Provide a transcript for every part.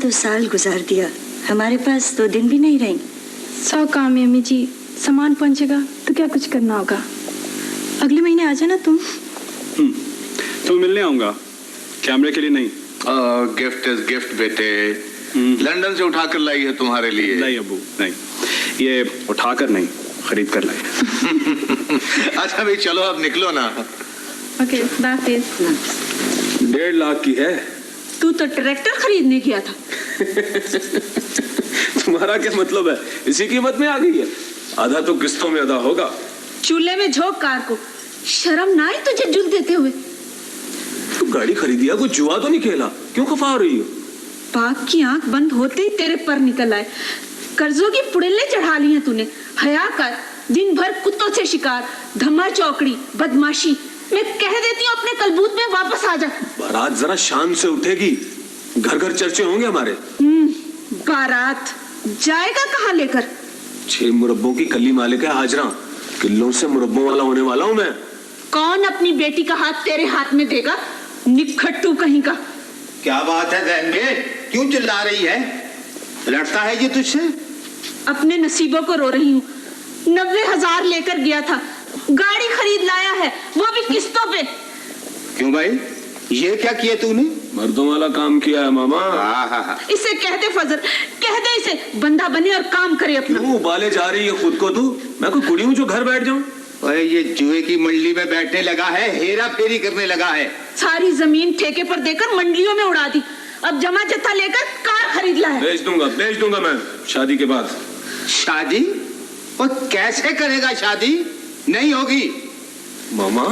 2 साल गुजार दिया, हमारे पास 2 दिन भी नहीं रही। 100 काम है अम्मी जी, सामान पहुंचेगा तो क्या कुछ करना होगा। अगले महीने आ जाना तुम। तो मिलने आऊंगा, कैमरे के लिए नहीं। गिफ्ट इज गिफ्ट बेटे। लंदन से उठा कर लाई है तुम्हारे लिए। नहीं अबू नहीं, ये उठाकर नहीं खरीद कर लाई। अच्छा भाई चलो अब निकलो ना। ओके हाफिज। 1.5 लाख की है। तू तो ट्रैक्टर खरीदने गया था। तुम्हारा क्या मतलब है, इसी कीमत में आ गई है। आधा तो किस्तों में अदा होगा। चूल्हे में झोंक कार को, शर्म ना आई तुझे जुल देते हुए। तू गाड़ी खरीदी है, कोई जुआ तो नहीं खेला, क्यों खफा हो रही हो? पाक की आंख बंद होते ही तेरे पर निकल आए। कर्जों की पुड़ेले चढ़ा ली हैं तूने। हया कर, दिन भर कुत्तों से शिकार, धम्मा चौकड़ी, बदमाशी। मैं कह देती हूँ अपने कलबूत में वापस आ जा। बारात जरा शान से उठेगी, घर घर चर्चे होंगे हमारे। बारात जाएगा कहाँ लेकर? 6 मुरब्बों की कली मालिक है हाजरा, किलों से मुरब्बों वाला होने वाला हूँ मैं। कौन अपनी बेटी का हाथ तेरे हाथ में देगा, निखट्टू कहीं का। क्या बात है बहन, क्यों चिल्ला रही है? लड़ता है ये तुझसे? अपने नसीबों को रो रही हूँ। 90,000 लेकर गया था, गाड़ी खरीद लाया है, वो भी किस्तों पे। क्यों भाई, ये क्या किया तूने? मर्दों वाला काम किया है मामा। इसे कह दे फजल, कह दे इसे बंदा बने और काम करे अपना। क्यों उबाले जा रही है खुद को तू? मैं कोई कुड़ी हूँ जो घर बैठ जाऊं? ओए ये जुए की मंडली में बैठने लगा है, हेरा फेरी करने लगा है। सारी जमीन ठेके पर देकर मंडलियों में उड़ा दी, अब जमा जत्था लेकर कार खरीद ला है। बेच दूंगा मैं शादी के बाद। शादी? और कैसे करेगा शादी? नहीं होगी। मामा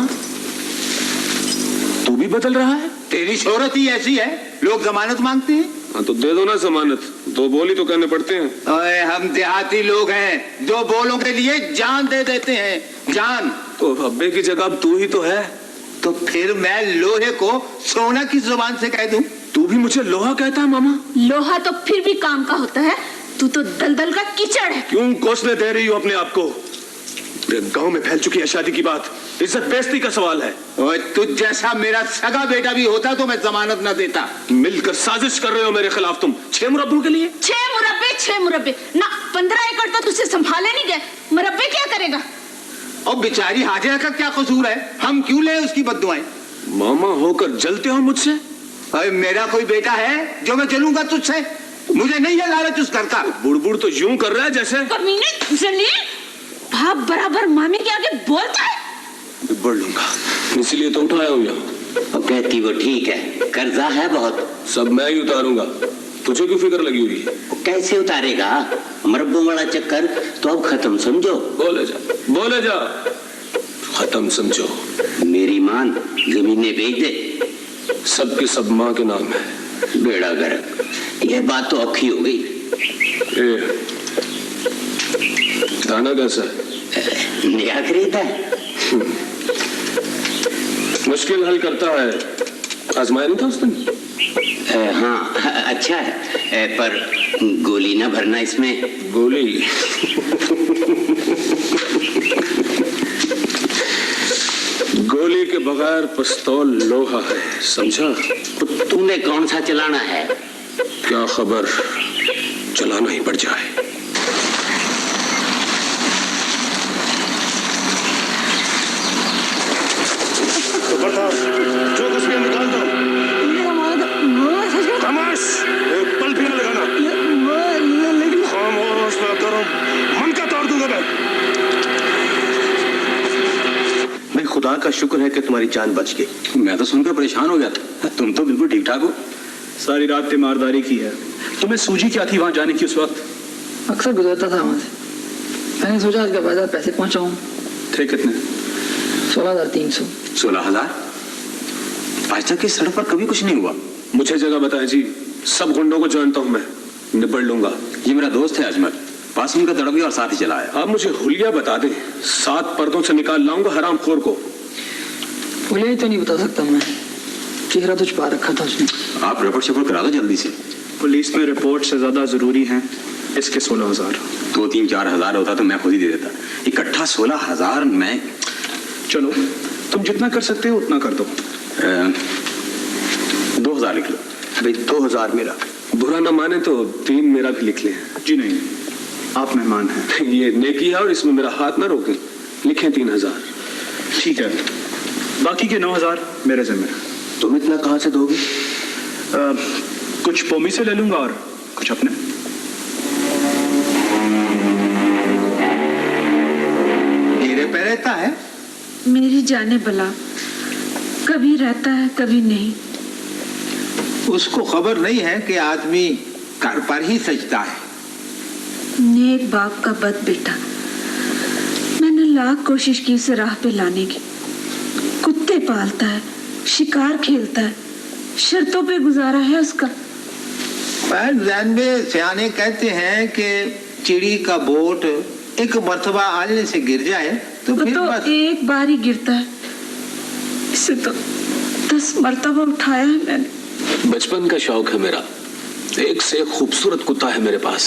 तू भी बदल रहा है। तेरी शोहरत ही ऐसी है, लोग जमानत मांगते हैं। हाँ तो दे दो ना जमानत, 2 बोली तो करने पड़ते हैं। ओए हम देहाती लोग हैं, 2 बोलों के लिए जान दे देते हैं, जान। तो अब्बे की जगह अब तू ही तो है। तो फिर मैं लोहे को सोना की जुबान से कह दूं? तू भी मुझे लोहा कहता है मामा? लोहा तो फिर भी काम का होता है, तू तो दलदल का कीचड़ है। क्यों कोसने दे रही हो अपने आप को? गांव में फैल चुकी है शादी की बात, इज्जत बेइज्जती का सवाल है। ओए तुझ जैसा मेरा सगा बेटा भी होता तो मैं जमानत न देता। मिलकर साजिश कर रहे हो मेरे खिलाफ तुम, 6 मुरब्बों के लिए। 6 मुरब्बे ना, 15 एकड़ तो तुझसे संभाले नहीं गए, मुरब्बे क्या करेगा? और बेचारी हाजिरा का क्या कसूर है, हम क्यों ले उसकी बद्दुआएं? मामा होकर जलते हो मुझसे? अरे मेरा कोई बेटा है जो मैं जलूंगा तुझसे? मुझे नहीं है लालच उस घर का। बुड़बुड़ तो यूं कर रहा है जैसे। कमीने जलील, बाप बराबर मामे के आगे बोलता है। बढ़ लूंगा, इसलिए तो उठाया हूं यहाँ। अब कहती वो ठीक है, कर्जा है बहुत। सब मैं ही उतारूंगा, तुझे क्यों फिक्र लगी हुई है? वो कैसे उतारेगा? मरब्बों वाला चक्कर तो अब खत्म समझो। बोले जा, खत्म समझो। मेरी मान जमीनें बेच दे, सबके सब माँ के नाम है। बेड़ा गर्क, यह बात तो औखी हो गई। दाना कैसा है? नया खरीदा है। मुश्किल हल करता है, आजमाया नहीं था उस दिन? हाँ अच्छा है, पर गोली ना भरना इसमें। गोली? गोली के बगैर पिस्तौल लोहा है, समझा? तो तूने कौन सा चलाना है? क्या खबर, चलाना ही पड़ जाए। जो तस्वीर निकाल दो। तमाश, एक पल भी न लगाना। खामोश ना करो, मन का तोड़ दूंगा मैं। खुदा का शुक्र है कि तुम्हारी जान बच गई। मैं तो सुनकर परेशान हो गया था, तुम तो बिल्कुल ठीक ठाक हो। सारी रात तीमारदारी की है। तुम्हें सूझी क्या थी वहां जाने की उस वक्त? अक्सर गुजरता था वहां से, मैंने सोचा आज का बाजार पैसे पहुंचाऊं। थे कितने? 16,300। 16,000? आज तक इस सड़क पर कभी कुछ नहीं हुआ। मुझे जगह बताए जी, सब गुंडों को जानता हूं मैं, निपट लूंगा। ये मेरा दोस्त है अजमल, पास उनका तड़प गया और साथ ही चला आया। आप मुझे हुलिया बता दें, 7 पर्दों से निकाल लाऊंगा हरामखोर को। हुलिया ही तो नहीं बता सकता मैं, चेहरा तो छुपा रखा था उसने। आप रिपोर्ट शिपोर्ट करा दो जल्दी से। पुलिस में रिपोर्ट से ज्यादा जरूरी है इसके 16,000। 2-3-4 हजार होता तो मैं खुद ही दे देता, इकट्ठा 16,000 मैं। चलो तुम जितना कर सकते हो उतना कर दो। 2,000 लिख लो। भाई 2,000 मेरा। बुरा ना माने तो 3 मेरा भी लिख लें। जी नहीं, आप मेहमान हैं। ये नेकी है और इसमें मेरा हाथ ना रोकें। लिखें 3000। ठीक है, बाकी के 9000 मेरे जिम्मे। तुम इतना कहाँ से दोगे? कुछ पोमी से ले लूंगा और कुछ अपने। हीरे पे रहता है। मेरी जाने भला, कभी रहता है कभी नहीं। उसको खबर नहीं है कि आदमी घर पर ही सजता है। नेक बाप का बद बेटा। मैंने लाख कोशिश की उसे राह पे लाने की। कुत्ते पालता है, शिकार खेलता है, शर्तों पे गुजारा है उसका। पर जैन में सियाने कहते हैं कि चिड़ी का बोट एक मर्तबा आलने से गिर जाए तो वो फिर तो बस। एक बार ही गिरता है, इसे तो 10 मर्तबा उठाया है मैंने। बचपन का शौक है मेरा। एक से एक खूबसूरत कुत्ता है मेरे पास।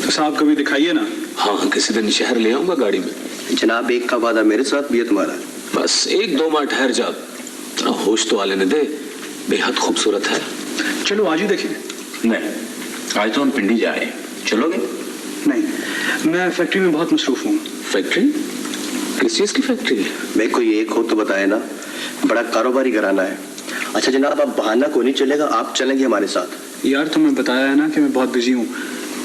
तो साहब कभी दिखाइए ना। हाँ, किसी दिन शहर ले आऊंगा गाड़ी में। जनाब, एक का वादा मेरे साथ भी है तुम्हारा। बस 1-2 माह ठहर जा, थोड़ा होश तो आने दे। बेहद खूबसूरत है। चलो आज ही देखें। नहीं, आज तो हम पिंडी जाए, चलोगे? नहीं, मैं फैक्ट्री में बहुत मसरूफ हूँ। फैक्ट्री? किस चीज की फैक्ट्री? मैं कोई एक हो तो बताए ना, बड़ा कारोबारी घराना है। अच्छा जनाब, अब बहाना को नहीं चलेगा, आप चलेंगे हमारे साथ। यार तुम्हें बताया है ना कि मैं बहुत बिजी हूँ,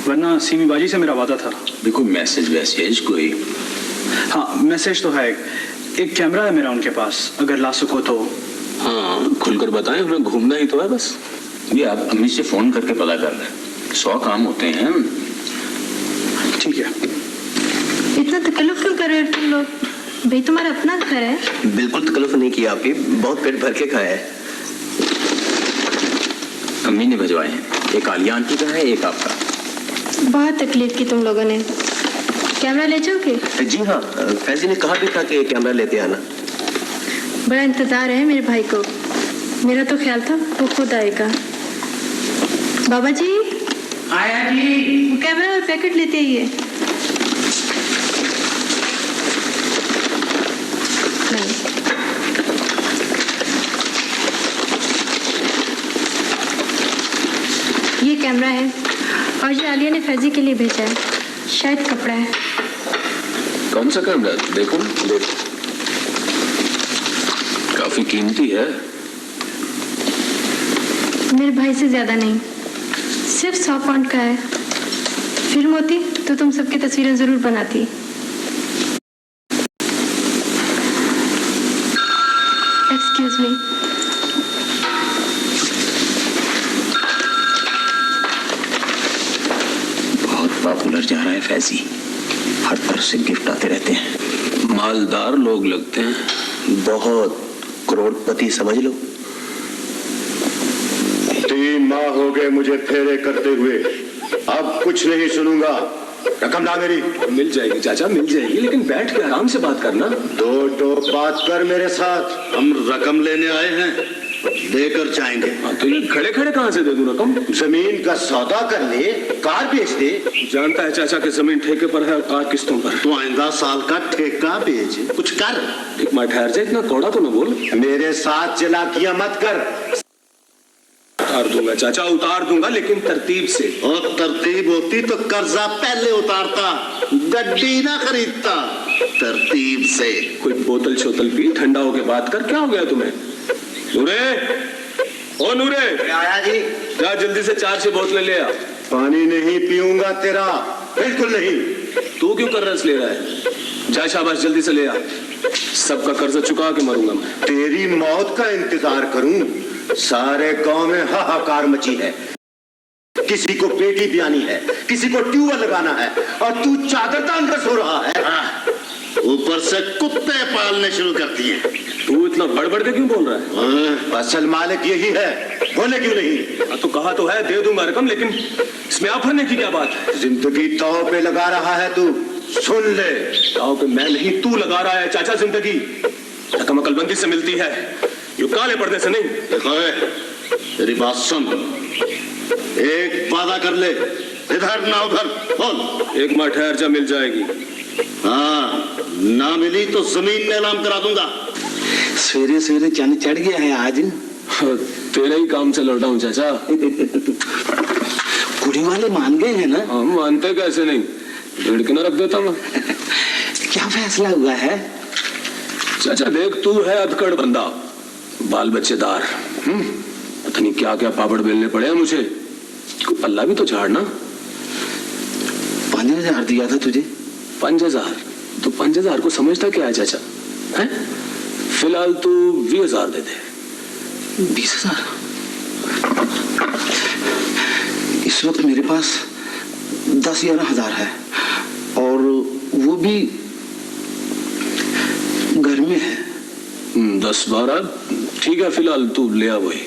वरना सीमी बाजी से मेरा वादा था। भी कोई मैसेज वैसेज कोई? हाँ, मैसेज तो है। एक कैमरा है मेरा उनके पास, अगर ला सको तो। हाँ, खुलकर बताएं, हमें घूमना ही तो है बस। ये आप अम्मी से फोन करके पता कर लें, 100 काम होते हैं। ठीक है। इतना तकल्लुफ क्यों कर रहे हो तुम लोग? भाई तुम्हारा अपना घर है। बिल्कुल तकल्लुफ नहीं किया आपकी, बहुत पेट भर के खाया है। अम्मी ने भिजवाए हैं, एक आलिया आंटी का है, एक आपका। बहुत तकलीफ की तुम लोगों ने। कैमरा ले जाओगे? जी हाँ, फैजी ने कहा भी था कि कैमरा लेते आना। बड़ा इंतजार है मेरे भाई को। मेरा तो ख्याल था वो खुद आएगा। बाबा जी आया जी। वो कैमरा और पैकेट लेते आइए। ये कैमरा है और ये आलिया ने फैजी के लिए भेजा है। शायद कपड़ा है। कौन सा कैमरा? देखो देखो, काफी कीमती है। मेरे भाई से ज्यादा नहीं, सिर्फ 100 पाउंड का है। फिल्म होती तो तुम सबकी तस्वीरें जरूर बनाती। Excuse me. बहुत पॉपुलर जा रहा है फैजी, हर तरफ से गिफ्ट आते रहते हैं। मालदार लोग लगते हैं। बहुत करोड़पति समझ लो। 3 माह हो गए मुझे फेरे करते हुए, अब कुछ नहीं सुनूंगा। रकम ला मेरी। मिल जाएगी चाचा, मिल जाएगी, लेकिन बैठ के आराम से बात करना। 2 टोक बात कर मेरे साथ। हम रकम लेने आए हैं, देकर जाएंगे। तो ये खड़े खड़े कहाँ से दे दूं रकम? जमीन का सौदा कर ले, कार बेच दे। जानता है चाचा कि जमीन ठेके पर है और कार किस्तों पर। तो आइंदा साल का ठेका बेच, कुछ कर। एक माह ठहर जा, इतना कौड़ा तो न बोल। मेरे साथ चालाकियां मत कर। उतार दूंगा चाचा, उतार दूंगा, लेकिन तरतीब से। और तरतीब होती तो कर्जा पहले उतारता, गड्डी ना खरीदता। तरतीब से। कोई बोतल छोतल पी, ठंडा होके बात कर। क्या हो गया तुम्हें? नूरे, ओ नूरे, आया जी। जा जल्दी से 4-6 बोतलें ले आ। पानी नहीं पीऊंगा तेरा, बिल्कुल नहीं। तू क्यों कर रस ले रहा है? जा शाबाश, जल्दी से ले आ। सबका कर्जा चुका के मरूंगा मैं। तेरी मौत का इंतजार करूं? सारे गांव में हाहाकार मची है। किसी को पेटी पियानी है, किसी को ट्यूबवेल लगाना है, और तू चादर तान कर सो रहा है। ऊपर से कुत्ते पालने शुरू कर दिए। तू इतना बड़बड़ के क्यों बोल रहा है? असल मालिक यही है, बोले क्यों नहीं? तो कहा तो है दे दूंगा रकम, लेकिन इसमें आफरने की क्या बात है? जिंदगी दांव पे लगा रहा है तू, सुन ले। दांव पे मैं नहीं, तू लगा रहा है चाचा जिंदगी। रकम अकलबंदी से मिलती है, यो काले पर्दे से नहीं। देखो मेरी बात सुन, एक वादा कर ले, इधर ना उधर बोल। 1 माह ठहर जा, मिल जाएगी। हाँ, ना मिली तो जमीन नीलाम करा दूंगा। सवेरे सवेरे चंद चढ़ गया है आज। तेरे ही काम से लौटा हूँ चाचा। कुड़ी वाले मान गए हैं ना? हम मानते कैसे नहीं, भिड़ के ना रख देता मैं। क्या फैसला हुआ है? चाचा देख, तू है अधकड़ बंदा, बाल बच्चेदार, पता नहीं क्या क्या पापड़ बेलने पड़े हैं मुझे, कोई पल्ला भी तो झाड़ना। 5000 दिया था तुझे। 5000? तो 5000 को समझता क्या है चाचा? है फिलहाल तू 20,000 दे दे। 20,000? इस वक्त मेरे पास 10-11 हजार है, और वो भी घर में है। 10-12 ठीक है, फिलहाल तू ले आ वही।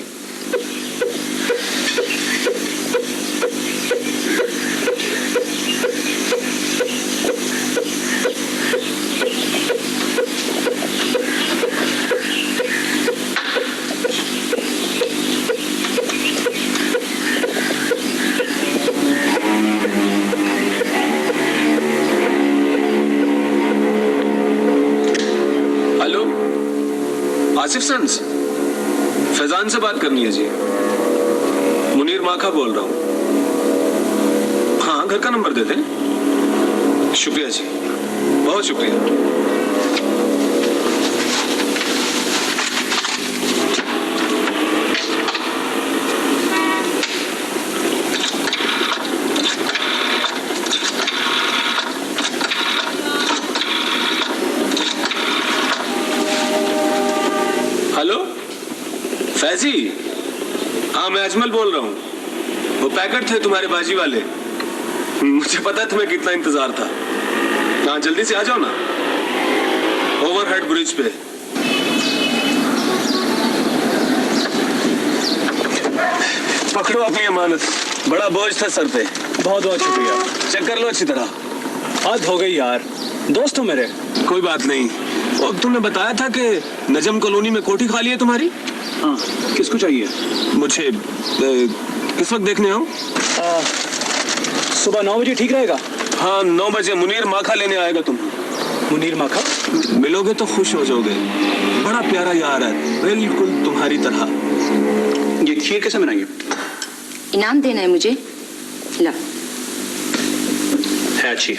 आसिफ सन्स, फैजान से बात करनी है जी। मुनीर माखा बोल रहा हूँ। हाँ, घर का नंबर दे दें। शुक्रिया जी, बहुत शुक्रिया। फैजी, हाँ मैं अजमल बोल रहा हूँ। वो पैकेट थे तुम्हारे बाजी वाले, मुझे पता है तुम्हें कितना इंतजार था। हाँ जल्दी से आ जाओ ना, ओवरहेड ब्रिज पे। पकड़ो अपनी अमानत, बड़ा बोझ था सर पे। बहुत बहुत शुक्रिया। चेक कर लो अच्छी तरह। हद हो गई यार, दोस्त हो मेरे। कोई बात नहीं। और तुमने बताया था कि नजम कॉलोनी में कोठी खाली है तुम्हारी? हाँ, किसको चाहिए? मुझे किस वक्त देखने आऊं? सुबह 9 बजे ठीक रहेगा? हाँ 9 बजे मुनीर माखा लेने आएगा तुम। मुनीर माखा? मिलोगे तो खुश हो जाओगे, बड़ा प्यारा यार है, बिल्कुल तुम्हारी तरह। ये खीर कैसे बनाएंगे? इनाम देना है मुझे, ला। है अच्छी।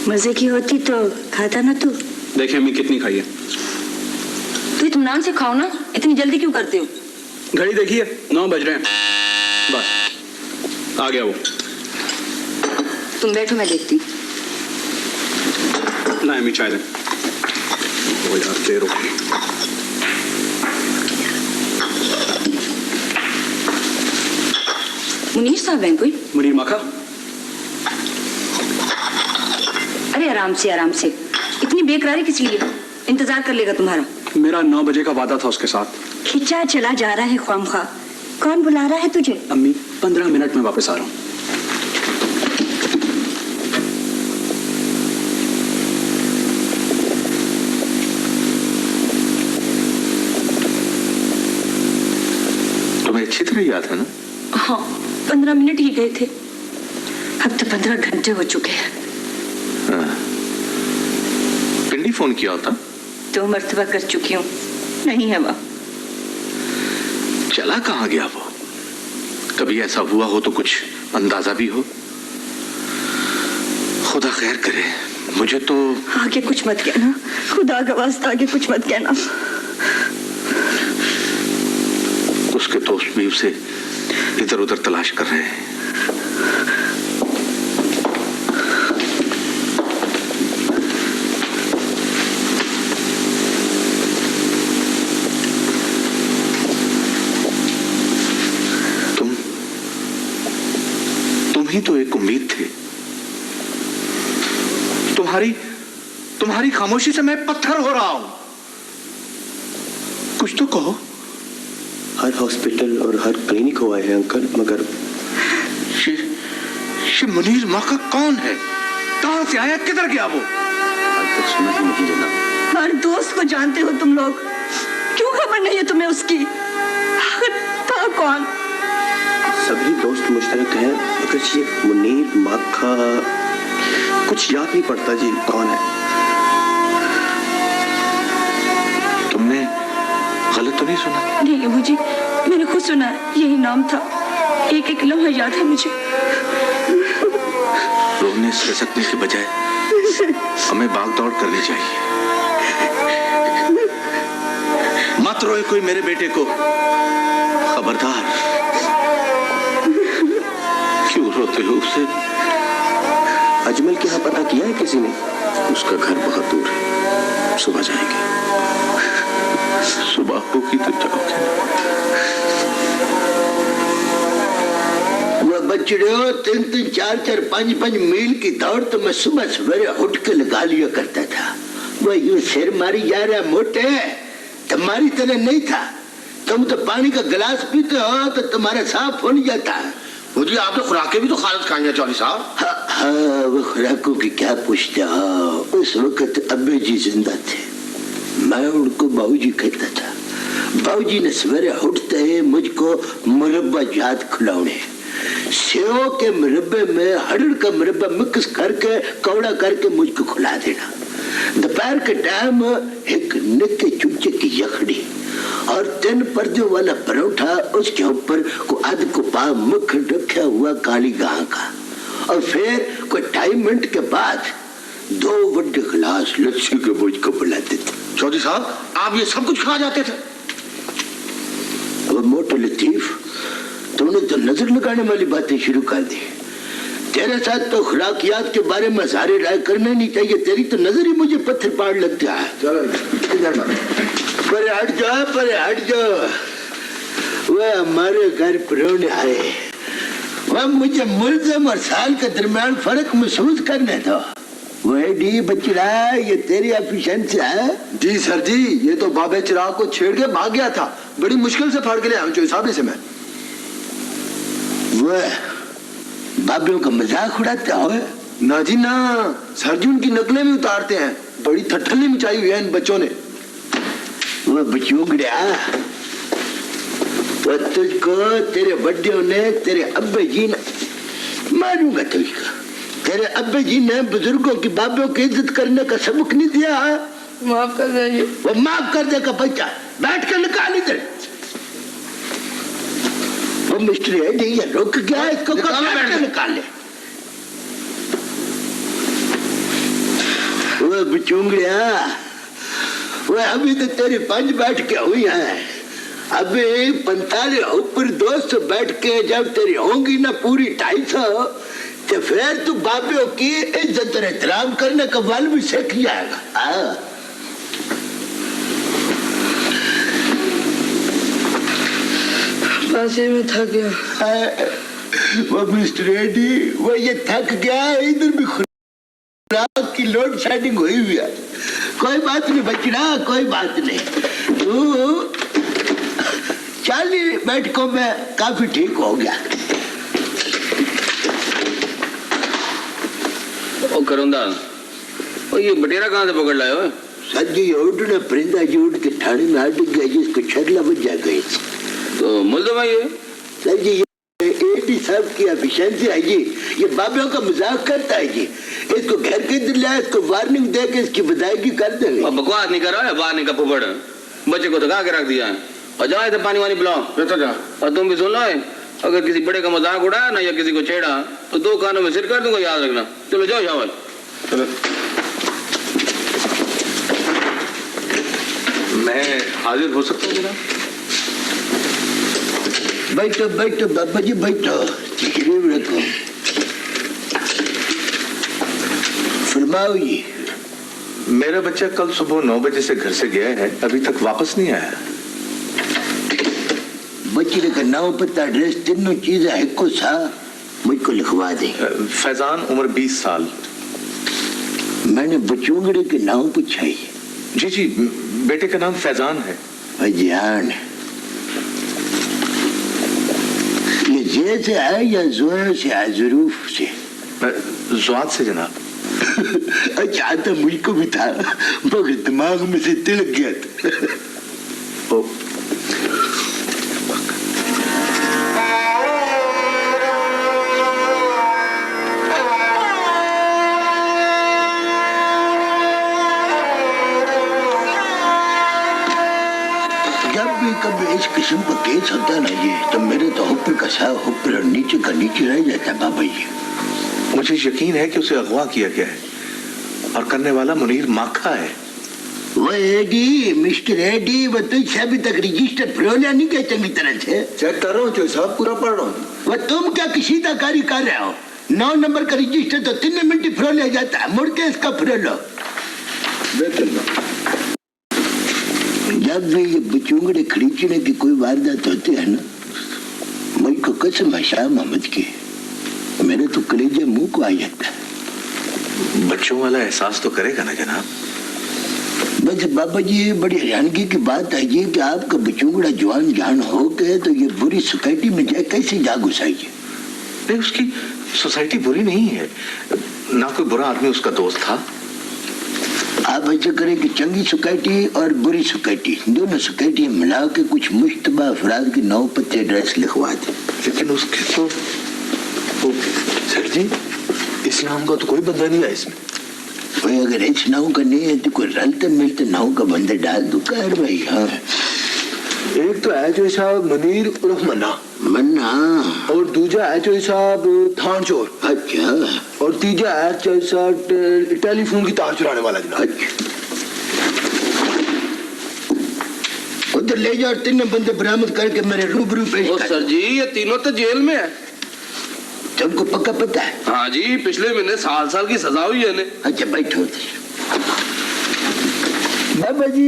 मजे की होती तो खाता ना तू। देखिए अम्मी कितनी खाई है। तू इत्मीनान से खाओ ना, इतनी जल्दी क्यों करते हो? घड़ी देखिए, 9 बज रहे हैं। बस आ गया वो। तुम बैठो, मैं देखती। ना अम्मी चाय दे। वो यार देर हो गई। मुनीर साहब हैं कोई? मुनीर माखा? अरे आराम से आराम से, इतनी बेकरारी किस लिए? इंतजार कर लेगा तुम्हारा। मेरा 9 बजे का वादा था उसके साथ। खिंचा चला जा रहा है ख्वामखा। कौन बुला रहा है तुझे? अम्मी 15 मिनट में वापस आ रहा हूँ। तुम्हें अच्छी तरह याद है ना? हाँ 15 मिनट ही गए थे, अब तो 15 घंटे हो चुके हैं। हाँ। पिंडी फोन किया होता? 2 मर्तबा कर चुकी हूँ, नहीं है वह। चला कहाँ गया वो? कभी ऐसा हुआ हो तो कुछ अंदाजा भी हो। खुदा खैर करे। मुझे तो आगे कुछ मत कहना, खुदा का वास्ता आगे कुछ मत कहना। उसके दोस्त भी उसे इधर उधर तलाश कर रहे हैं। तुम ही तो एक उम्मीद थे। तुम्हारी खामोशी से मैं पत्थर हो रहा हूं। कुछ तो कहो। हर हॉस्पिटल और हर क्लिनिक हुआ है अंकल, मगर ये मुनीर माखा कौन है? कहां से आया, किधर गया वो? आज तक सुना ही नहीं लेना। हर दोस्त को जानते हो तुम लोग, क्यों खबर नहीं है तुम्हें उसकी? था कौन? सभी दोस्त मुश्तरक हैं, मगर ये मुनीर माखा कुछ याद नहीं पड़ता जी कौन है। तुमने गलत तो नहीं सुना? नहीं मुझे मैंने खुद सुना यही नाम था। एक एक लम्हा याद है मुझे। रोने ससकने के बजाय हमें भाग दौड़ करनी चाहिए। मत रोए कोई मेरे बेटे को, खबरदार। क्यों रोते हो उसे? अजमल के यहाँ पता किया है किसी ने? उसका घर बहुत दूर है, सुबह जाएंगे। सुबह होगी तो जाओगे। वह बच्चे हो 3-3, 4-4, 5-5 मील की दौड़ तो मैं सुबह सवेरे उठ के लगा लिया करता था। वह यूं सिर मारी जा रहा मोटे, तुम्हारी तरह नहीं था। तुम तो पानी का गिलास पीते हो तो तुम्हारा साफ हो नहीं जाता। मुझे आपने खुराकें भी तो खारिज खाई हैं चौधरी साहब। हाँ, वो खुराकों की क्या पूछते हो। उस वक्त अब्बे जी जिंदा थे, मैं उनको बाबूजी कहता था। बाबूजी ने सवेरे उठते ही मुझको मुरब्बा जात खिलौने, सेव के मुरब्बे में हड़ड़ का मुरब्बा मिक्स करके कौड़ा करके मुझको खिला देना। दोपहर के टाइम एक निक्के चुपचे की यखड़ी और 3 पर्दों वाला परोठा, उसके ऊपर को आध को पाव मक्खन रखा हुआ काली गां का। और फिर कोई 2.5 मिनट के बाद 2 बड़े गिलास लस्सी के मुझको पिलाते थे। चौधरी साहब, आप ये सब कुछ खा जाते थे? वो मोटे लतीफ, तुमने तो नजर लगाने वाली बातें शुरू कर दी। तेरे साथ तो खुराकियात के बारे में सारी राय करना नहीं चाहिए। तेरी तो नजर ही मुझे पत्थर पाड़ लगता है। चलो पर हट जाओ, पर हट जाओ। वह हमारे घर परौने आए, वह मुझे मुल्ज़म और साल के दरमियान फर्क महसूस करने दो। वह डी बचड़ा, ये तेरी एफिशिएंसी है? जी सर जी, ये तो बाबे चिराग को छेड़ के भाग गया था। बड़ी मुश्किल से फाड़ के ले आया चौधरी साहब इसे मैं। वह बाबियों का मजाक उड़ाता हो? ना जी ना, सर जी उनकी नकलें भी उतारते हैं। बड़ी ठट्ठली मचाई हुई है इन बच्चों ने। वह बच्चों गया, तो तुझको तेरे बड्डियों ने, तेरे अब्बे जी ने, मारूंगा तुझको। तेरे अब्बे जी ने बुजुर्गों की बाबियों की इज्जत करने का सबक नहीं दिया। माफ कर दीजिए। वो माफ कर देगा बच्चा, बैठ कर निकाल इधर। वो मिस्ट्री है नहीं है, रुक गया, इसको निकाल ले। वो बिचूंगड़िया, वो अभी तो तेरी 5 बैठ के हुई है। अभी 45 ऊपर 200 बैठ के जब तेरी होंगी ना पूरी 250, तो फिर तू बाबियों की इज्जत और एहतराम करने का बल भी सीख जाएगा। पासे में थक गया। वो मिस्टर रेड्डी, वो ये थक गया। इधर भी खुराक की लोड शेडिंग हुई हुई है। कोई बात नहीं बचना, कोई बात नहीं। तू 40 बैठकों में काफी ठीक हो गया। ओ करुंदा, ओ ये बटेरा कहाँ से पकड़ लाए हो? सर जी, उड़ने परिंदा जी उड़ के ठाणे में अट गया, जिसको छगला बच जा गई। तो मुल्ज़िम है ये? सर जी, ये एडी साहब की एफिशिएंसी है जी। ये बाबियों का मजाक करता है जी। इसको घर के अंदर लाया, इसको वार्निंग दे के इसकी बधाई कर देंगे। अब बकवास नहीं कर रहा है, वार्निंग का फुफड़। बच्चे को थका के रख दिया है। और जाओ इधर पानी वानी पिलाओ। बेटा जा। और तुम भी सुन लो, अगर किसी बड़े का मजाक उड़ाया ना या किसी को छेड़ा तो 2 कानों में सिर कर दूंगा, याद रखना। चलो जाओ शाबाश। चलो। मैं हाजिर हो सकता हूँ जनाब? बैठो बैठो बाबा जी, बैठो, तशरीफ रखो। फरमाओ जी। मेरा बच्चा कल सुबह 9 बजे से घर से गया है, अभी तक वापस नहीं आया। बच्चे का नाम, पता, एड्रेस, तीनों चीजें है को सा मुझको लिखवा दे। फैजान, उम्र 20 साल। मैंने बचूंगड़े के नाम पूछा है। जी जी, बेटे का नाम फैजान है। फैजान, ये जे से है या जोर से है? जरूफ से? ज़्वाद से जनाब। अच्छा, तो मुझको भी था, मगर दिमाग में से तिलक गया था। जब भी कभी इस किस्म का केस होता है ना जी, तो मेरे तो ऊपर का साफ ऊपर और नीचे का नीचे रह जाता है बाबा जी। मुझे यकीन है कि उसे अगवा किया गया है और करने वाला मुनीर माखा है। वो एडी, मिस्टर एडी, वो तो अभी तक रजिस्टर फरोलिया नहीं गया चंगी तरह से। चेक कर रहा हूँ जो साहब, पूरा पढ़ रहा हूँ। वो तुम क्या किसी का कार्य कर रहे हो? 9 नंबर का रजिस्टर तो 3 मिनट फरोलिया जाता है, मुड़ के इसका फरोलो। जब भी ये बचूंगड़े खरीचने की कोई वारदात होती है ना, मुझको कसम है शाह मोहम्मद की, मेरे तो कलेजा मुंह को आ जाता है। बच्चों वाला एहसास तो करेगा ना जनाब। बस बाबा जी, ये बड़ी हैरानगी की बात है ये कि आपका बचूंगड़ा जवान जान हो गए तो ये बुरी सोसाइटी में जाए कैसे जा घुसाइए? नहीं, उसकी सोसाइटी बुरी नहीं है, ना कोई बुरा आदमी उसका दोस्त था। आप ऐसा करें कि चंगी सोसाइटी और बुरी सोसाइटी दोनों सोसाइटी मिला के कुछ मुश्तबा अफराद के 9 पत्ते एड्रेस लिखवा दें। लेकिन उसके तो सर जी, इस नाम का तो कोई बंदा नहीं है इसमें। कोई अगर इस नाव का नहीं है तो कोई रलते मिलते नाव का बंदा डाल दो कर भाई। हाँ, एक तो है जो साहब मुनीर उर्फ मन्ना, और दूजा है जो साहब थान चोर। अच्छा। और तीजा है जो साहब टेलीफोन की तार चुराने वाला जनाब। अच्छा, उधर ले जाओ, 3 बंदे बरामद करके मेरे रूबरू पेश कर। सर जी, ये तीनों तो जेल में है। तुमको पक्का पता है? हाँ जी, पिछले महीने साल की सजा हुई है इन्हें। अच्छा बैठो। बाबा जी,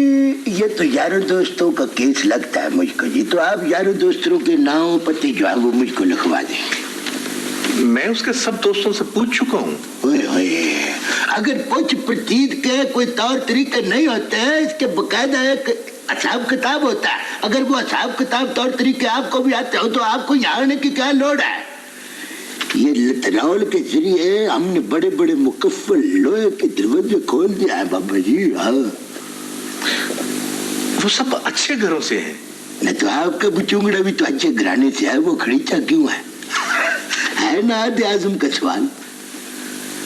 ये तो यारों दोस्तों का केस लगता है मुझको जी, तो आप यारों दोस्तों के नाम पते जो है वो मुझको लिखवा दें। मैं उसके सब दोस्तों से पूछ चुका हूँ। अगर कुछ प्रतीत के कोई तौर तरीके नहीं होते हैं, इसके बकायदा एक हिसाब किताब होता है। अगर वो हिसाब किताब तौर तरीके आपको भी आते हो तो आपको यहाँ आने की क्या लोड़ है? ये लतरौल के जरिए हमने बड़े बड़े मुकफ्फल लोहे के दरवाजे खोल दिया है बाबा जी। हाँ, वो सब अच्छे घरों से हैं। न तो आपका बुचुंगड़ा भी तो अच्छे घराने से है, वो खड़ीचा क्यों है? है ना आदे आजम का सवाल।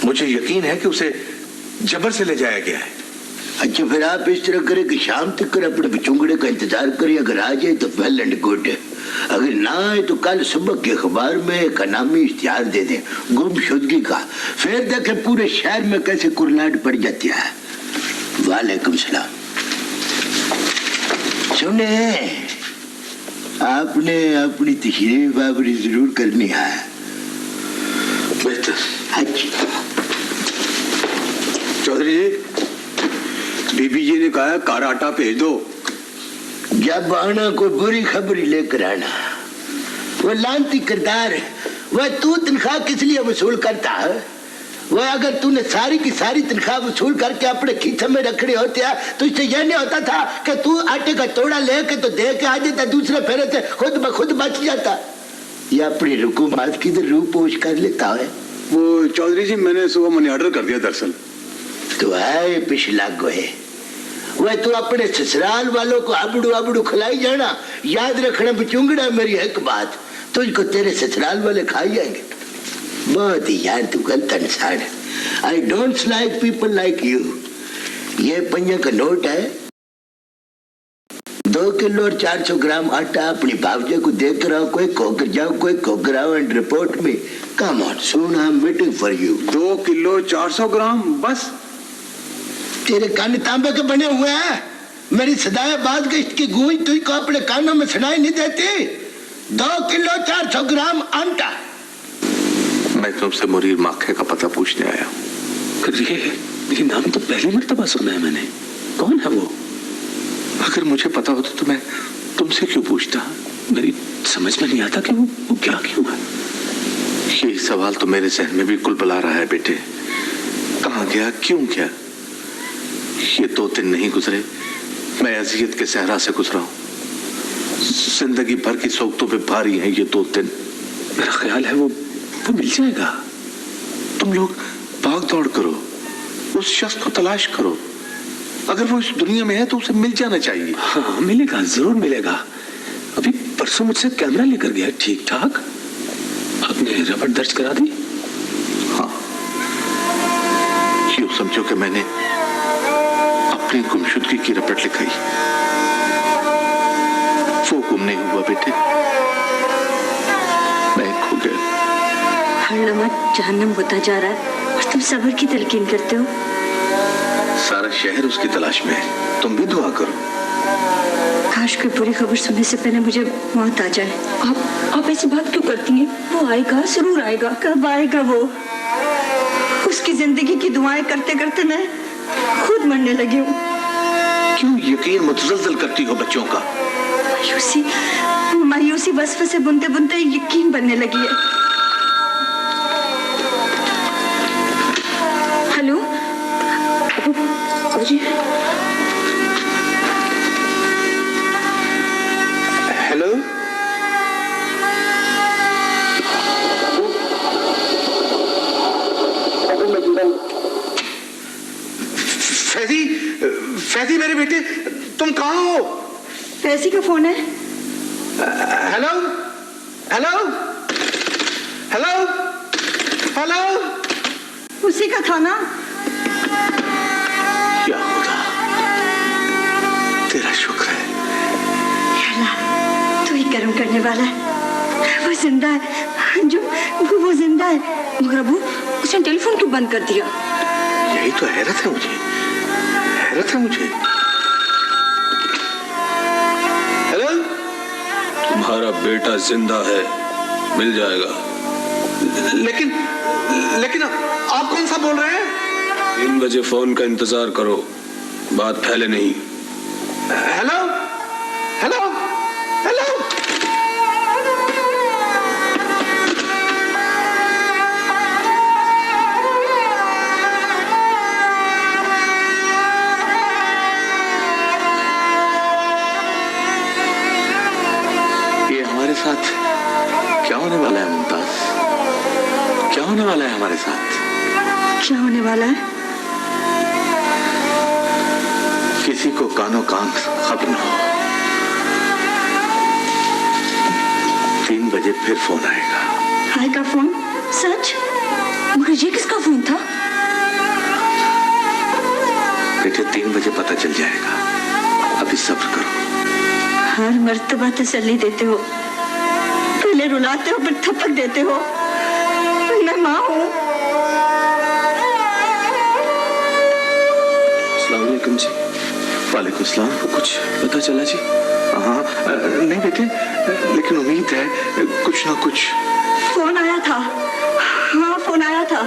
मुझे यकीन है कि उसे जबर से ले जाया गया है। अच्छा, फिर आप इस तरह करें कि शाम तक कर अपने बुचुंगड़े का इंतजार करिए, अगर आ जाए तो वेल एंड गुड, अगर ना आए तो कल सुबह के अखबार में एक नामी इश्तिहार दे दें गुमशुदगी का, फिर देखें पूरे शहर में कैसे कुरलाट पड़ जाती है। वालेकुम सलाम। सुने, आपने अपनी तशरीफ आवरी जरूर करनी है। बेहतर। अच्छा चौधरी जी, बीबी जी ने कहा कार आटा भेज दो। जब आना कोई बुरी खबरी लेकर आना। वो लानती किरदार है। वह तू तनख्वाह किस लिए वसूल करता है? वह अगर तूने सारी की सारी तनख्वाह वसूल करके अपने खींचे में रखड़ी होती है तो इससे यह नहीं होता था कि तू आटे का तोड़ा लेके तो दे के आ जाता, दूसरे फेरे से खुद ब खुद बच जाता। ये अपनी रुकूमात की तो रूप पोष कर लेता है। वो चौधरी जी, मैंने सुबह मनी ऑर्डर कर दिया दरअसल। तो है पिछला गोहे, वह तू अपने ससुराल वालों को आबड़ू आबड़ू खिलाई जाना। याद रखना बचूंगड़ा, मेरी एक बात, तुझको तेरे ससुराल वाले खाई जाएंगे। बहुत ही यार तू गलत इंसान है। I don't like people like you. ये 5 का नोट है, 2 किलो और 400 ग्राम आटा अपनी भावजे को देकर आओ, कोई खोकर जाओ, कोई खोकर आओ एंड रिपोर्ट में। Come on soon, I am waiting for you. 2 kilo 400 ग्राम बस? तेरे कान तांबे के बने हुए हैं। मेरी सदाए बात की इसकी गूंज तुझको अपने कानों में सुनाई नहीं देती। 2 किलो 400 ग्राम आटा। मैं तुमसे मुनीर माखे का पता पूछने आया हूँ। ये नाम तो पहली मर्तबा सुना है मैंने। कौन है वो? अगर मुझे पता होता तो मैं तुमसे क्यों पूछता? मेरी समझ में नहीं आता कि वो क्या क्यों है। यही सवाल तो मेरे जहन में भी कुलबुला रहा है बेटे। कहाँ गया, क्यों गया? ये 2 दिन नहीं गुजरे, मैं अजियत के सहरा से गुजरा हूँ। जिंदगी भर की सोगतों पे भारी है ये 2 दिन। मेरा ख्याल है वो मिल जाएगा। तुम लोग भाग दौड़ करो, उस शख्स को तलाश करो। अगर वो इस दुनिया में है तो उसे मिल जाना चाहिए। हाँ मिलेगा, जरूर मिलेगा। अभी परसों मुझसे कैमरा लेकर गया, ठीक ठाक। आपने रपट दर्ज करा दी? हाँ, यूं समझो कि मैंने अपनी गुमशुदगी की रपट लिखाई। हुआ बेटे? मैं खो गया। हर लम्हा जहन्नम होता जा रहा है और तुम सब्र की तलकीन करते हो। सारा शहर उसकी तलाश में है, तुम भी दुआ करो। काश कोई बुरी खबर सुनने से पहले मुझे मौत आ जाए। आप ऐसी बात क्यों करती हैं? वो आएगा, जरूर आएगा। कब आएगा वो? उसकी जिंदगी की दुआएं करते करते मैं खुद मरने लगी हूँ। क्यों यकीन मुतजलजल करती हो बच्चों का? मायूसी वसवसे बुनते बुनते यकीन बनने लगी है। हेलो जी। हेलो, फैजी, फैजी मेरे बेटे, तुम कहाँ हो? फैजी का फोन है। Hello, hello, hello, hello. उसी का था ना? या खुदा, तेरा शुक्र है। या अल्लाह, तू ही कर्म करने वाला है। वो जिंदा है, जो वो जिंदा है। मगर अबू, उसने टेलीफोन क्यों बंद कर दिया? यही तो हैरत है मुझे, हैरत है मुझे। हेलो, तुम्हारा बेटा जिंदा है, मिल जाएगा। लेकिन आप कौन सा बोल रहे हैं? 3 बजे फोन का इंतजार करो, बात फैले नहीं। Hello, hello, hello. ये हमारे साथ क्या होने वाला है मुमताज? क्या होने वाला है हमारे साथ? क्या होने वाला है? किसी को कानो कान खबर न हो। 3 बजे फिर फोन आएगा। आएगा फोन? सच? मगर ये किसका फोन था? बेटे 3 बजे पता चल जाएगा, अभी सब्र करो। हर मर्तबा तसल्ली देते हो, पहले रुलाते हो फिर थपक देते हो। मैं माँ हूँ। अस्सलाम वालेकुम जी। वालेकुम सलाम। कुछ पता चला जी? हाँ, नहीं बेटे, लेकिन उम्मीद है कुछ ना कुछ। फोन आया था। हाँ, फोन आया था।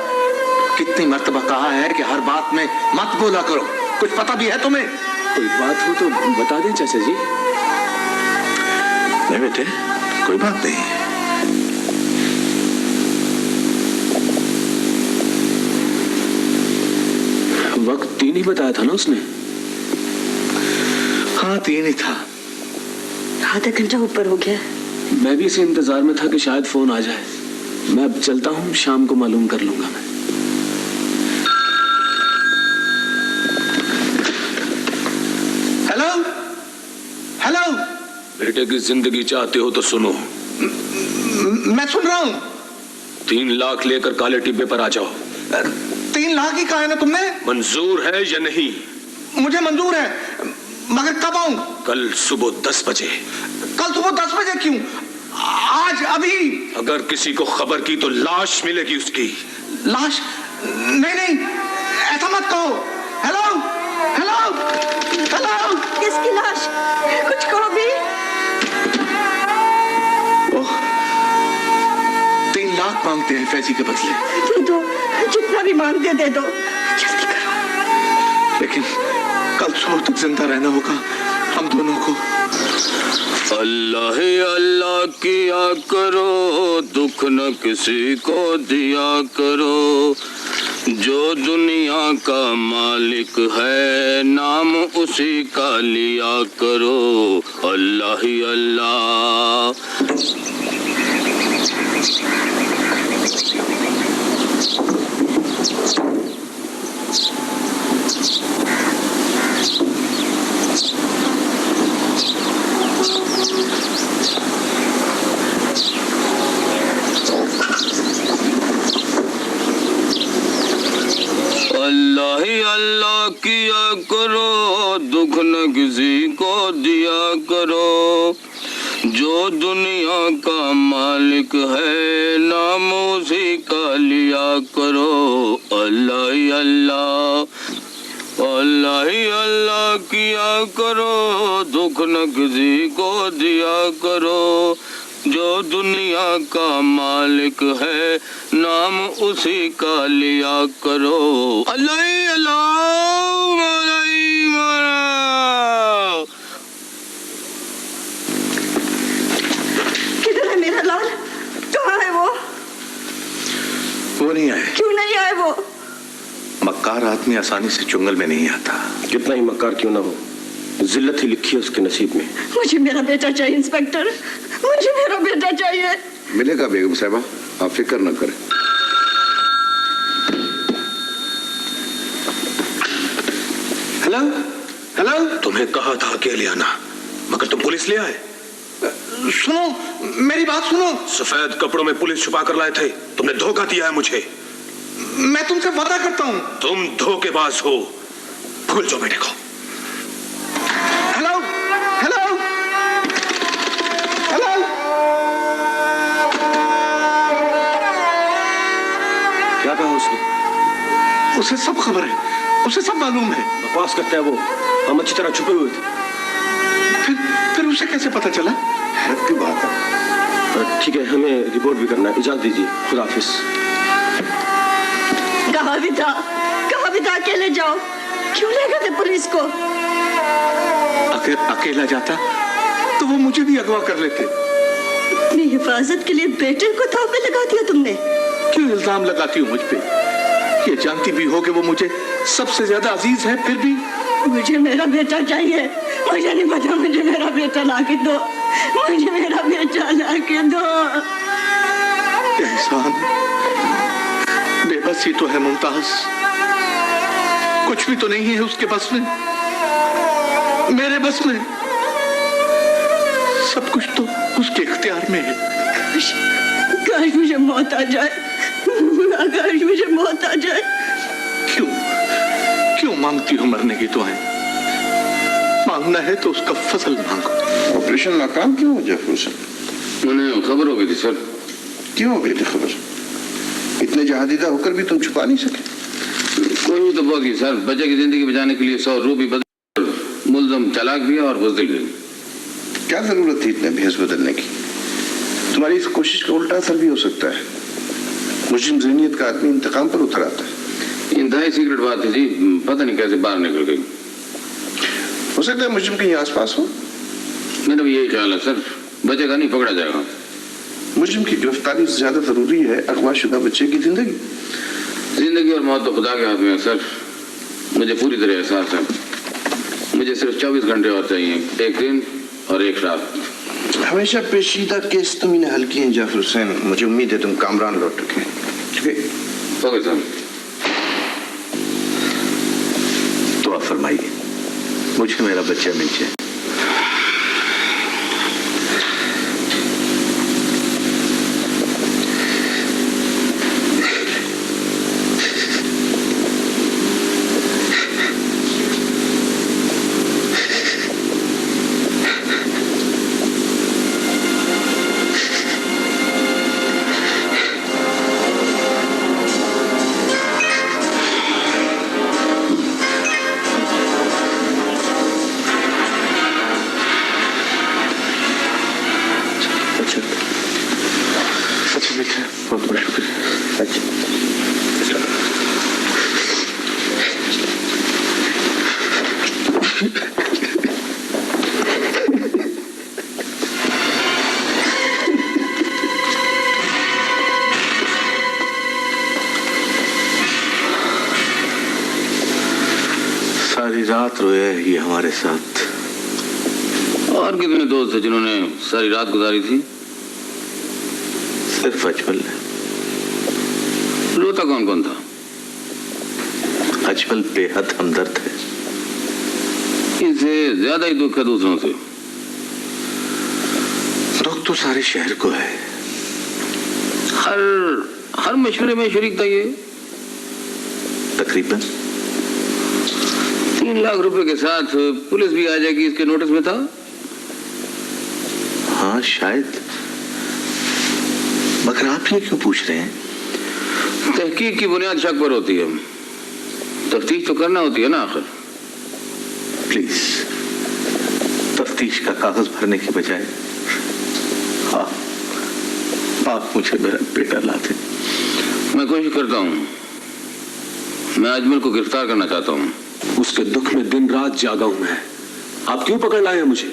कितनी मर्तबा कहा है कि हर बात में मत बोला करो। कुछ पता भी है तुम्हें? कोई बात हो तो बता दें चाचा जी। नहीं बेटे, कोई बात नहीं। वक्त 3 ही बताया था ना उसने? हाँ, 3 ही था। आधा घंटा ऊपर हो गया। मैं भी इसी इंतजार में था कि शायद फोन आ जाए। मैं अब चलता हूँ, शाम को मालूम कर लूंगा मैं। Hello, hello. बेटे की जिंदगी चाहते हो तो सुनो। मैं सुन रहा हूँ। 3 लाख लेकर काले टिब्बे पर आ जाओ। 3 लाख ही कहा है ना तुमने? मंजूर है या नहीं? मुझे मंजूर है, मगर कब आऊं? कल सुबह 10 बजे। कल सुबह 10 बजे क्यों? आज, अभी। अगर किसी को खबर की तो लाश मिलेगी उसकी। लाश? नहीं नहीं, ऐसा मत कहो। Hello, hello, hello. किसकी लाश? कुछ कहो भी। 3 लाख मांगते हैं फैजी के बदले। दे दो, जितना भी मांगते दे दो, जल्दी करो। लेकिन कल सुबह तक जिंदा रहना होगा हम दोनों को। अल्लाह अल्लाह किया करो, दुख न किसी को दिया करो। जो दुनिया का मालिक है, नाम उसी का लिया करो। अल्लाह ही अल्लाह। अल्लाह ही अल्लाह किया करो, दुख न किसी को दिया करो। जो दुनिया का मालिक है नाम उसी का लिया करो। अल्लाह ही अल्लाह, अल्लाह ही अल्लाह किया करो, दुख न किसी को दिया करो। जो दुनिया का मालिक है नाम उसी का लिया करो। अल्लाह ही अल्लाह, मौला ही मौला। किधर है मेरा लाल? कहाँ है वो? वो नहीं आए। क्यों नहीं आए वो? मक्कार आदमी आसानी से चुंगल में नहीं आता। कितना ही मक्कार क्यों ना हो, जिल्लत ही लिखी है उसके नसीब में। मुझे मेरा बेटा चाहिए इंस्पेक्टर, मुझे मेरा बेटा चाहिए। मिलेगा बेगम साहबा, आप फिक्र न करें। Hello hello. तुम्हें कहा था अकेले आना, मगर तुम पुलिस ले आए। सुनो, मेरी बात सुनो। सफेद कपड़ों में पुलिस छुपा कर लाए थे, तुमने धोखा दिया है मुझे। मैं तुमसे वादा करता हूं। तुम धोखेबाज हो, भूल जाओ बेटे को। Hello hello hello. क्या कहा उसने? उसे सब खबर है, उसे सब मालूम है। बकवास करता है वो, हम अच्छी तरह छुपे हुए थे। फिर उसे कैसे पता चला? हैरत की बात है। ठीक है, हमें रिपोर्ट भी करना है, इजाजत दीजिए। खुदा हाफिज। कहाँ भी था अकेले जाओ, क्यों ले गए थे पुलिस को? अकेला जाता तो वो मुझे भी अगवा कर लेते। अपनी हिफाजत के लिए बेटे को थाव पे लगा दिया तुमने। क्यों इल्जाम लगाती हो मुझ पे? ये जानती भी हो कि वो मुझे सबसे ज्यादा अजीज है, फिर भी। मुझे मेरा बेटा चाहिए, मुझे नहीं पता, मुझे मेरा बेटा ला के दो, मुझे मेरा बेटा ला के दो। इंसान बेबस ही तो है मुमताज, कुछ भी तो नहीं है उसके बस में, मेरे बस में। सब कुछ तो उसके इख्तियार में है। काश मुझे मौत आ जाए, काश मुझे मौत आ जाए। क्यों क्यों मांगती हो मरने की दुआएं? मांगना है तो उसका फजल मांगो। ऑपरेशन नाकाम क्यों हो जफर सर? उन्हें खबर हो गई थी सर। क्यों हो गई थी खबर? इतने जहादीदा होकर भी तुम छुपा नहीं सके? कोई भी तो होगी सर, बच्चे की जिंदगी बचाने के लिए 100 रूपये बदल, मुल्ज़म चालाक भी है और बुज़दिल भी। क्या जरूरत थी इतने भेस बदलने की? तुम्हारी इस कोशिश का उल्टा असर भी हो सकता है। मुस्लिम ज़हनियत का आदमी इंतकाम पर उतर आता है। इंतहाई सीक्रेट बात है जी, पता नहीं कैसे बाहर निकल गई। हो सकता है मुस्लिम कहीं आसपास हो। मेरा भी यही ख्याल है सर, बच्चे का नहीं पकड़ा जाएगा। मुस्लिम की गिरफ्तारी से ज्यादा जरूरी है अगवाशुदा बच्चे की जिंदगी। जिंदगी और मौत तो खुदा के हाथ में है सर, मुझे पूरी तरह एहसास है। मुझे सिर्फ 24 घंटे और चाहिए, एक दिन और एक रात। हमेशा पेचीदा केस तुम इन्हें हल किए जाफर हुसैन। मुझे उम्मीद है तुम कामरान लौट चुके हैं। Okay sir. दुआ फरमाइए, मुझे मेरा बच्चा मिल जाए। बहुत बहुत शुक्रिया। सारी रात रोया है ये हमारे साथ। और कितने दोस्त थे जिन्होंने सारी रात गुजारी थी? सिर्फ अजमल ने। रोता कौन कौन था? अजमल बेहद हमदर्द है। इसे ज्यादा ही दुख है दूसरों से। दुख तो सारे शहर को है। हर मशवरे में शरीक था ये। तकरीबन 3 लाख रुपए के साथ पुलिस भी आ जाएगी इसके नोटिस में था। हाँ शायद, मगर आप ये क्यों पूछ रहे हैं? तहकीक की बुनियाद शक पर होती है, तफ्तीश तो करना होती है ना आखिर। प्लीज, तफ्तीश का कागज भरने की बजाय हाँ, आप मुझे मेरा बेटा लाते। मैं कोशिश करता हूँ, मैं अजमल को गिरफ्तार करना चाहता हूँ। उसके दुख में दिन रात जागा हूं मैं। आप क्यों पकड़ लाए हैं मुझे?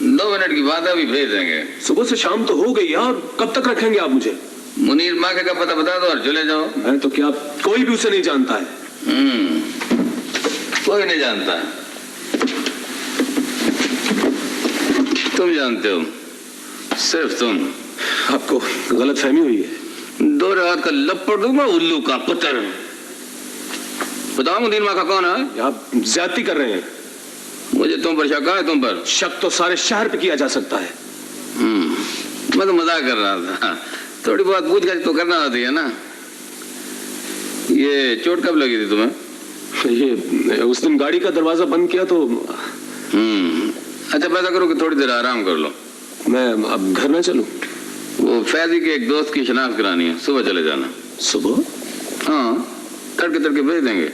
2 मिनट की बात है, अभी भेज देंगे। सुबह से शाम तो हो गई यार, कब तक रखेंगे आप मुझे? मुनीर माके का पता बता दो और चले जाओ। मैं तो क्या, कोई भी उसे नहीं जानता है। कोई नहीं जानता, तुम जानते हो, सिर्फ तुम। आपको गलत फहमी हुई है। 2 रात का लपड़ दूंगा, उल्लू का पुत्र। बताओ मुनीर माका कौन है? आप ज्यादती कर रहे हैं। मुझे तुम पर शक है। तुम पर शक तो सारे शहर पे किया जा सकता है। मैं तो मजाक कर रहा था, थोड़ी बहुत पूछताछ तो करना होती है ना। ये चोट कब लगी थी तुम्हें? ये उस दिन गाड़ी का दरवाजा बंद किया तो। अच्छा पैसा करो कि थोड़ी देर आराम कर लो। मैं अब घर न चलूं? वो फैजी के एक दोस्त की शनाख्त करानी है, सुबह चले जाना। सुबह? हाँ, तड़के तड़के भेज देंगे।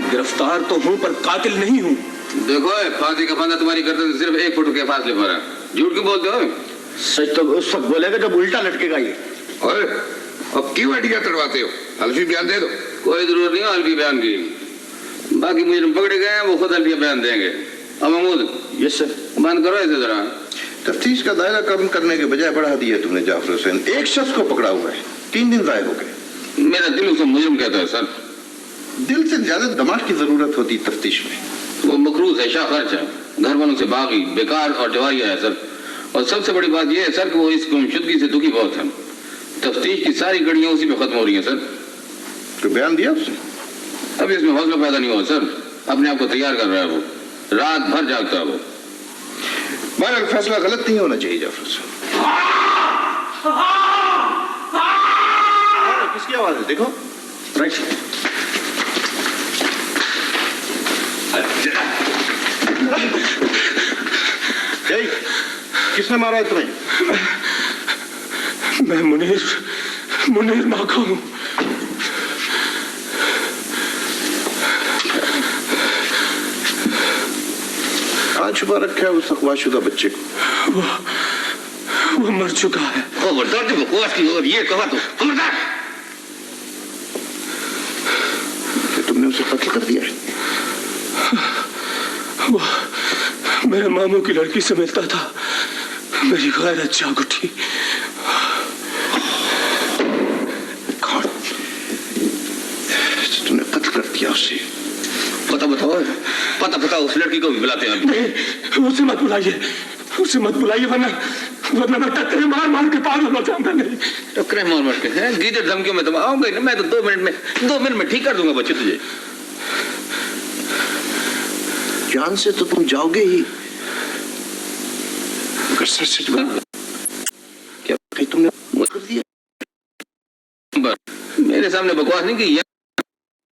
गिरफ्तार तो हूं पर कातिल नहीं हूं। देखो फांसी का फंदा तुम्हारी गर्दन से सिर्फ 1 फुट के फासले पर है। झूठ क्यों बोलते हो? सच तो उस वक्त बोलेगा जब उल्टा लटकेगा ये। ओए, अब क्यों अटिया तड़वाते हो? हल्फी बयान दे दो। कोई जरूरत नहीं है हल्फी बयान की। बाकी मुजरिम पकड़े गए हैं, वो खुद हल्फी बयान देंगे। अब महमूद, यस सर, बंद करो इसे जरा। तफ्तीश का दायरा कम करने के बजाय बढ़ा दिया तुमने जाफर हुसैन। एक शख्स को पकड़ा हुआ है, 3 दिन जाए हो गए। मेरा दिल उसे मुजरिम कहता है सर। दिल से ज्यादा दिमाग की जरूरत होती तफ्तीश में। वो मकरूज है, शाह खर्च है, घर वालों से बागी, बेकार और जवारिया है सर। और सबसे बड़ी बात यह है सर कि वो इस गुमशुदगी से दुखी बहुत है। तफ्तीश की सारी कड़ियां उसी पे खत्म हो रही हैं सर। तो बयान दिया उसने? अभी इसमें हौसला पैदा नहीं हुआ सर। अपने आप को तैयार कर रहा है वो, रात भर जागता है वो। बहरहाल फैसला गलत नहीं होना चाहिए जाफर साहब। किसकी आवाज है? देखो। राइट। किसने मारा है तुम्हें? मैं मुनीर माका हूं। कहाँ छुपा रखा है उस अगवाशुदा बच्चे को? वो मर चुका है। खबरदार जो बकवास की और ये कहा तो खबरदार। तुमने उसे कत्ल कर दिया है? वो मेरे मामू की लड़की से मिलता था, मेरी गैरत जाग उठी। तुमने कत्ल कर दिया उसे? पता बताओ, पता बताओ। उस लड़की को भी बुलाते हैं। नहीं, उसे मत बुलाइए, वरना मैं टक्करे मार के पागल हो जाऊंगा। नहीं, टक्करे मार के हैं? गीदड़ धमकियों में तुम आओगे ना? मैं तो 2 मिनट में ठीक कर दूंगा बच्चे तुझे। जान से तो तुम जाओगे ही, मगर सच क्या कहीं तुमने कर दिया? मेरे सामने बकवास नहीं की,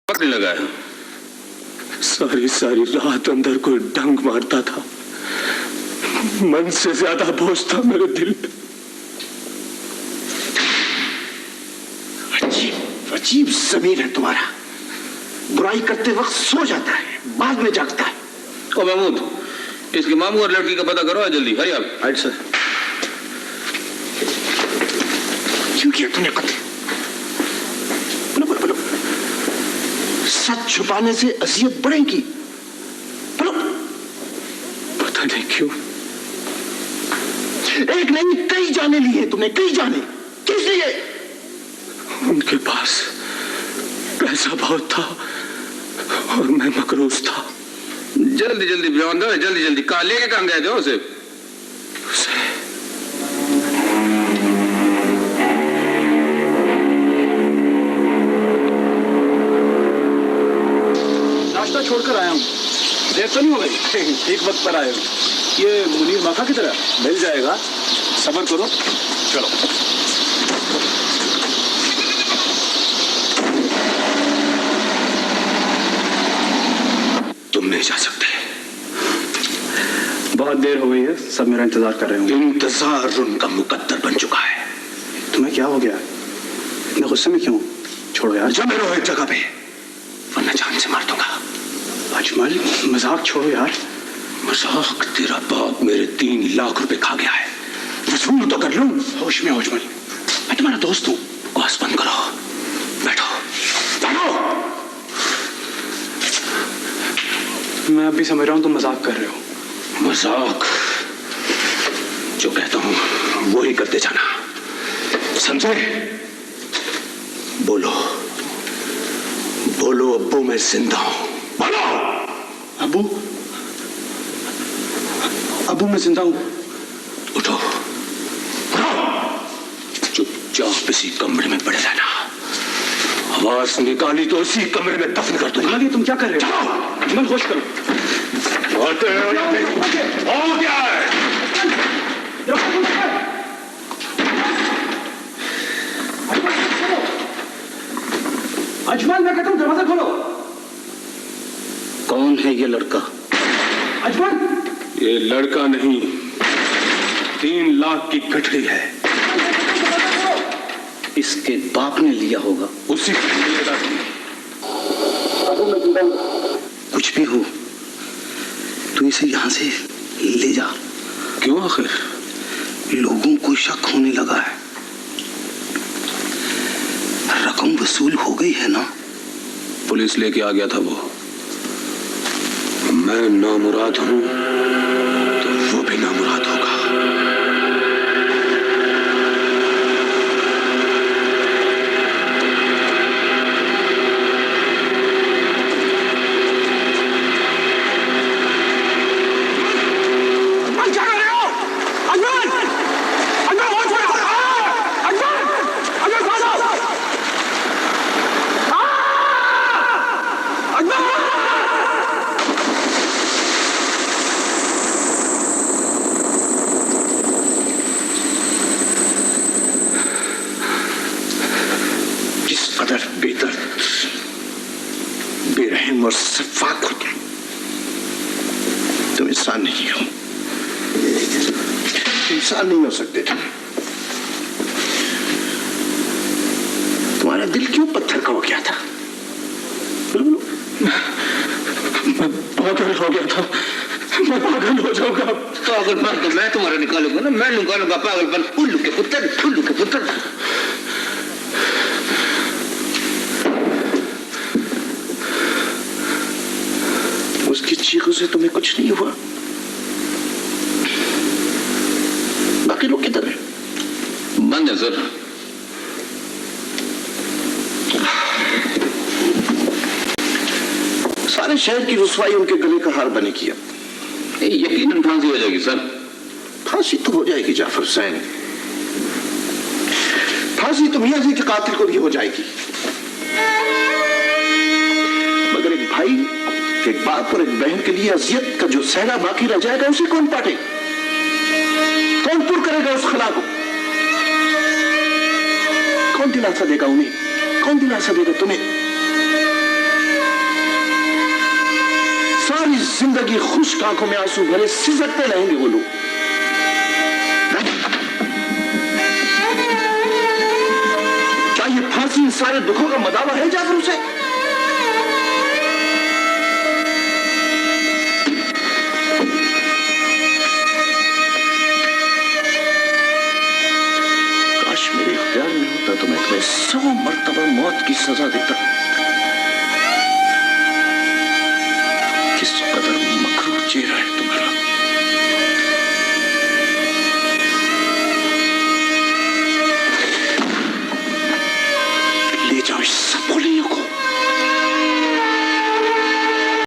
पकड़ने लगा है। सारी रात अंदर कोई डंक मारता था। मन से ज्यादा बोझ था मेरे दिल पे। अजीब जमीर है तुम्हारा। बुराई करते वक्त सो जाता है, बाद में जागता है। ओ महमूद, इसके मामू और लड़की का पता करो जल्दी। हरी आप। Right sir. क्यों किया तुमने कत्ल? बोलो। सच छुपाने से अजियत बढ़ेगी। बोलो। पता नहीं क्यों। एक नहीं, कई जाने लिए तुमने, कई जाने। किस लिए? उनके पास पैसा बहुत था और मैं मकरूज था। जल्दी जल्दी बयान दो, जल्दी जल्दी। कहाँ लेके कहाँ गए थे उसे? नाश्ता छोड़कर आया हूँ, देर तो नहीं हो गई? ठीक वक्त पर आए हो। ये मुनीर माखा की तरह मिल जाएगा, सब्र करो। चलो। तुम नहीं जा सकते। बहुत देर हो गई है, सब मेरा इंतजार कर रहे होंगे। इंतजार उनका मुकद्दर बन चुका है। तुम्हें क्या हो गया? इतने गुस्से में क्यों? छोड़ो यार। जमे रहो एक जगह पे, वरना जान से मार दूंगा। अजमल, मजाक छोड़ो यार। मजाक? तेरा बाप मेरे 3 लाख रुपए खा गया है, वसूल तो कर लूं। होश में हो अजमल, मैं तुम्हारा दोस्त हूँ। बकवास बंद करो, बैठो बैठो। मैं अभी समझ रहा हूँ तुम मजाक कर रहे हो। मजाक? जो कहता हूं वो ही करते जाना, समझे? बोलो बोलो, अब्बू मैं जिंदा हूं। बोलो। अबू, अबू मैं जिंदा हूं। उठो उठो, चुपचाप इसी कमरे में पड़े रहना। आवाज निकाली तो इसी कमरे में दफन कर दूंगा। अजमल, तुम क्या कर रहे हो? अजमल, होश करो। और क्या है? अजमल, मैं कहता हूं दरवाजा खोलो। कौन है ये लड़का? अजमल, ये लड़का नहीं, 3 लाख की गठरी है। इसके बाप ने लिया होगा। उसी को मिलेगा। कुछ भी हो, तू इसे यहां से ले जा। क्यों आखिर? लोगों को शक होने लगा है। रकम वसूल हो गई है ना? पुलिस लेके आ गया था वो। मैं नामुराद हूं तो वो भी नामुराद होगा। बेरहम और सफाक हो तुम इंसान नहीं हो। इंसान नहीं हो सकते तुम। तुम्हारा दिल क्यों पत्थर का हो गया था? मैं पागल हो गया था। मैं पागल हो जाऊंगा। पागलपन तो मैं तुम्हारा निकालूंगा ना, मैं निकालूंगा पागलपन। उल्लू के पुत्र, उल्लू के पुत्र। उसकी चीखों से तुम्हें कुछ नहीं हुआ? बाकी लोग किधर हैं? बंद है सर। सारे शहर की रुसवाई उनके गले का हार बने किया। यकीनन फांसी हो जाएगी सर। फांसी तो हो जाएगी जाफर हुसैन। फांसी तो मियां जी के कातिल को भी हो जाएगी, मगर एक भाई, एक बाप और एक बहन के लिए अजियत का जो सहरा बाकी रह जाएगा उसे कौन पाटे? कौन पूर्ण करेगा उस खला को? कौन दिलासा देगा उन्हें? कौन दिलासा देगा तुम्हें? सारी जिंदगी खुश्क आंखों में आंसू भरे सिसकते रहेंगे वो लोग। क्या ये फांसी इन सारे दुखों का मदावा है जाफर हुसैन? काश मेरे इख्तियार में होता तो मैं तुम्हें 100 मर्तबा मौत की सजा देता। किस कदर मकरूर चेहरा है तुम।